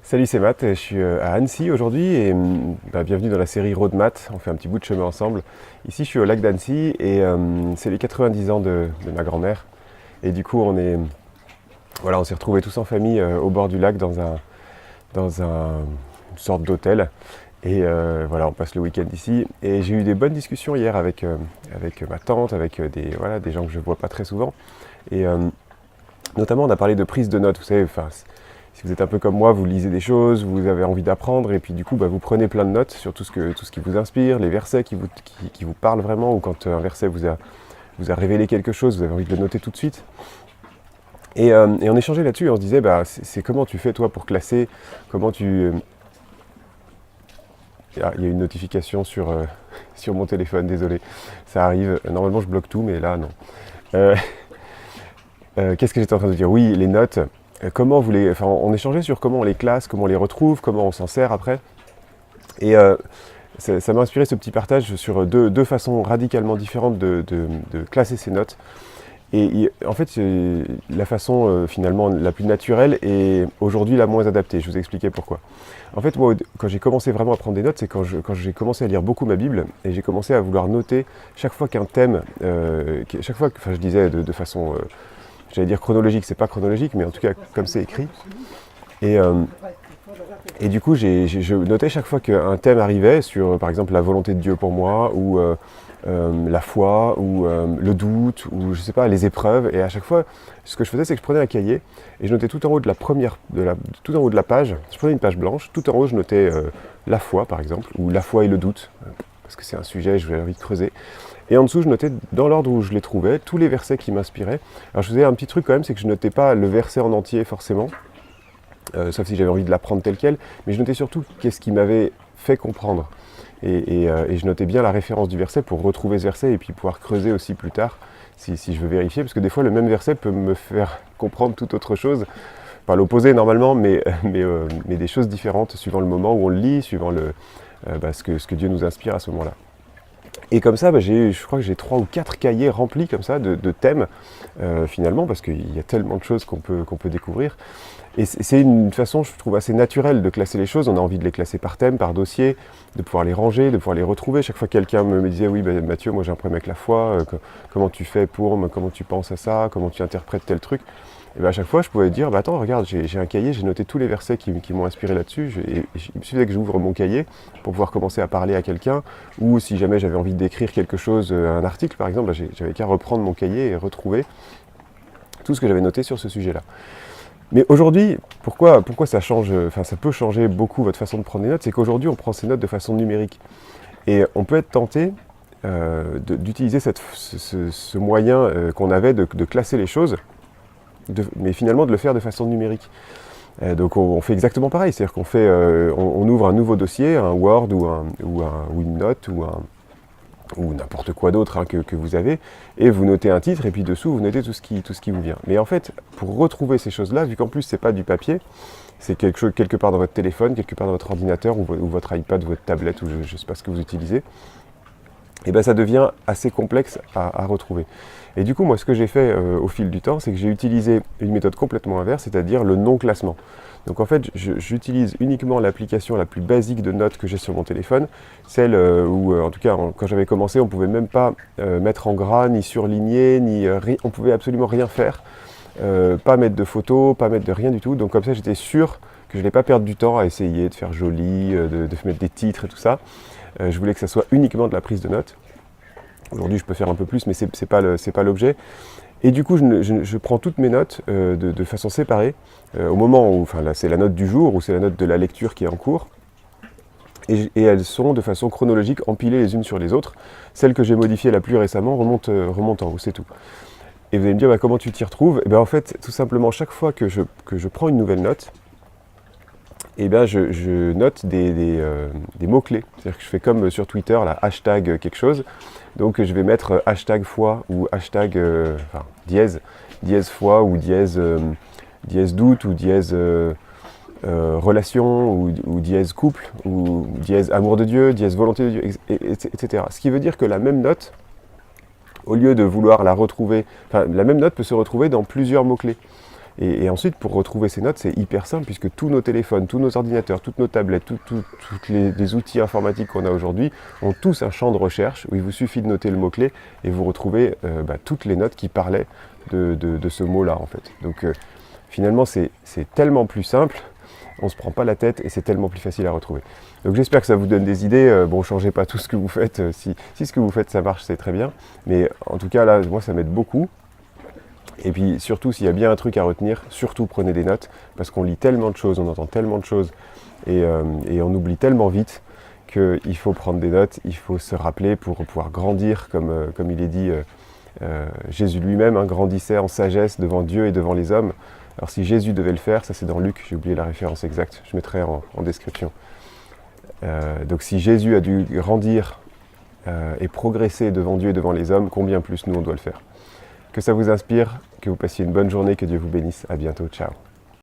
Salut, c'est Matt, je suis à Annecy aujourd'hui et bienvenue dans la série Road Math. On fait un petit bout de chemin ensemble. Ici, je suis au lac d'Annecy et c'est les 90 ans de ma grand-mère. Et du coup, on s'est retrouvés tous en famille au bord du lac une sorte d'hôtel. Et on passe le week-end ici. Et j'ai eu des bonnes discussions hier avec ma tante, avec des gens que je ne vois pas très souvent. Et notamment, on a parlé de prise de notes. Vous savez, si vous êtes un peu comme moi, vous lisez des choses, vous avez envie d'apprendre, et puis du coup, vous prenez plein de notes sur tout ce qui vous inspire, les versets qui vous parlent vraiment, ou quand un verset vous a révélé quelque chose, vous avez envie de le noter tout de suite. Et on échangeait là-dessus, et on se disait, c'est comment tu fais toi pour classer, comment tu... Ah, il y a une notification sur mon téléphone, désolé, ça arrive. Normalement, je bloque tout, mais là, non. Euh, Qu'est-ce que j'étais en train de dire? Oui, les notes. On échangeait sur comment on les classe, comment on les retrouve, comment on s'en sert après. Et ça m'a inspiré ce petit partage sur deux façons radicalement différentes de classer ces notes. Et en fait, la façon finalement la plus naturelle est aujourd'hui la moins adaptée. Je vous expliquais pourquoi. En fait, moi, quand j'ai commencé vraiment à prendre des notes, c'est quand j'ai commencé à lire beaucoup ma Bible et j'ai commencé à vouloir noter chaque fois qu'un thème, je disais de façon, j'allais dire chronologique, c'est pas chronologique, mais en tout cas comme c'est écrit. Et, et du coup, je notais chaque fois qu'un thème arrivait sur, par exemple, la volonté de Dieu pour moi, ou la foi, ou le doute, ou je sais pas, les épreuves. Et à chaque fois, ce que je faisais, c'est que je prenais un cahier et je notais tout en haut tout en haut de la page. Je prenais une page blanche, tout en haut, je notais la foi, par exemple, ou la foi et le doute, parce que c'est un sujet, j'avais envie de creuser. Et en dessous, je notais dans l'ordre où je les trouvais, tous les versets qui m'inspiraient. Alors je faisais un petit truc quand même, c'est que je notais pas le verset en entier forcément, sauf si j'avais envie de l'apprendre tel quel, mais je notais surtout qu'est-ce qui m'avait fait comprendre. Et je notais bien la référence du verset pour retrouver ce verset et puis pouvoir creuser aussi plus tard si je veux vérifier, parce que des fois le même verset peut me faire comprendre toute autre chose, pas l'opposé normalement, mais des choses différentes suivant le moment où on le lit, suivant ce que Dieu nous inspire à ce moment-là. Et comme ça, je crois que j'ai 3 ou 4 cahiers remplis comme ça de thèmes, finalement, parce qu'il y a tellement de choses qu'on peut découvrir. Et c'est une façon, je trouve, assez naturelle de classer les choses. On a envie de les classer par thème, par dossier, de pouvoir les ranger, de pouvoir les retrouver. Chaque fois que quelqu'un me disait, oui, Mathieu, moi j'ai un problème avec la foi, comment tu fais comment tu penses à ça, comment tu interprètes tel truc. Et à chaque fois, je pouvais dire, attends, regarde, j'ai un cahier, j'ai noté tous les versets qui m'ont inspiré là-dessus. Il me suffisait que j'ouvre mon cahier pour pouvoir commencer à parler à quelqu'un, ou si jamais j'avais envie d'écrire quelque chose, un article par exemple, j'avais qu'à reprendre mon cahier et retrouver tout ce que j'avais noté sur ce sujet-là. Mais aujourd'hui, pourquoi ça change, ça peut changer beaucoup votre façon de prendre des notes, c'est qu'aujourd'hui on prend ces notes de façon numérique. Et on peut être tenté d'utiliser ce moyen qu'on avait de classer les choses, mais finalement de le faire de façon numérique. Donc on fait exactement pareil, c'est-à-dire on ouvre un nouveau dossier, un Word ou une note ou n'importe quoi d'autre que vous avez, et vous notez un titre, et puis dessous vous notez tout ce qui vous vient. Mais en fait, pour retrouver ces choses-là, vu qu'en plus c'est pas du papier, c'est quelque part dans votre téléphone, quelque part dans votre ordinateur, ou votre iPad, ou votre tablette, ou je ne sais pas ce que vous utilisez, et ça devient assez complexe à retrouver. Et du coup, moi, ce que j'ai fait au fil du temps, c'est que j'ai utilisé une méthode complètement inverse, c'est-à-dire le non-classement. Donc en fait, j'utilise uniquement l'application la plus basique de notes que j'ai sur mon téléphone, celle où, en tout cas, quand j'avais commencé, on ne pouvait même pas mettre en gras, ni surligner, on ne pouvait absolument rien faire, pas mettre de photos, pas mettre de rien du tout. Donc comme ça, j'étais sûr que je n'allais pas perdre du temps à essayer de faire joli, de mettre des titres et tout ça. Je voulais que ça soit uniquement de la prise de notes. Aujourd'hui, je peux faire un peu plus, mais c'est pas l'objet. Et du coup, je prends toutes mes notes de façon séparée, au moment où, là, c'est la note du jour, ou c'est la note de la lecture qui est en cours, et elles sont de façon chronologique empilées les unes sur les autres. Celle que j'ai modifiée la plus récemment remonte en haut, c'est tout. Et vous allez me dire, comment tu t'y retrouves? En fait, tout simplement, chaque fois que je prends une nouvelle note, je note des mots-clés. C'est-à-dire que je fais comme sur Twitter, là, hashtag quelque chose. Donc je vais mettre hashtag foi ou hashtag dièse foi ou dièse doute ou dièse relation ou dièse couple ou dièse amour de Dieu, dièse volonté de Dieu, etc. Ce qui veut dire que la même note, au lieu de vouloir la retrouver, la même note peut se retrouver dans plusieurs mots-clés. Et ensuite, pour retrouver ces notes, c'est hyper simple puisque tous nos téléphones, tous nos ordinateurs, toutes nos tablettes, tous les outils informatiques qu'on a aujourd'hui ont tous un champ de recherche où il vous suffit de noter le mot-clé et vous retrouvez toutes les notes qui parlaient de ce mot-là en fait. Donc finalement, c'est tellement plus simple, on ne se prend pas la tête et c'est tellement plus facile à retrouver. Donc j'espère que ça vous donne des idées. Bon, changez pas tout ce que vous faites. Si ce que vous faites, ça marche, c'est très bien. Mais en tout cas, là, moi, ça m'aide beaucoup. Et puis surtout, s'il y a bien un truc à retenir, surtout prenez des notes, parce qu'on lit tellement de choses, on entend tellement de choses, et on oublie tellement vite qu'il faut prendre des notes, il faut se rappeler pour pouvoir grandir, comme il est dit, Jésus lui-même grandissait en sagesse devant Dieu et devant les hommes. Alors si Jésus devait le faire, ça c'est dans Luc, j'ai oublié la référence exacte, je mettrai en description. Donc si Jésus a dû grandir et progresser devant Dieu et devant les hommes, combien plus nous on doit le faire. Que ça vous inspire, que vous passiez une bonne journée, que Dieu vous bénisse. À bientôt, ciao.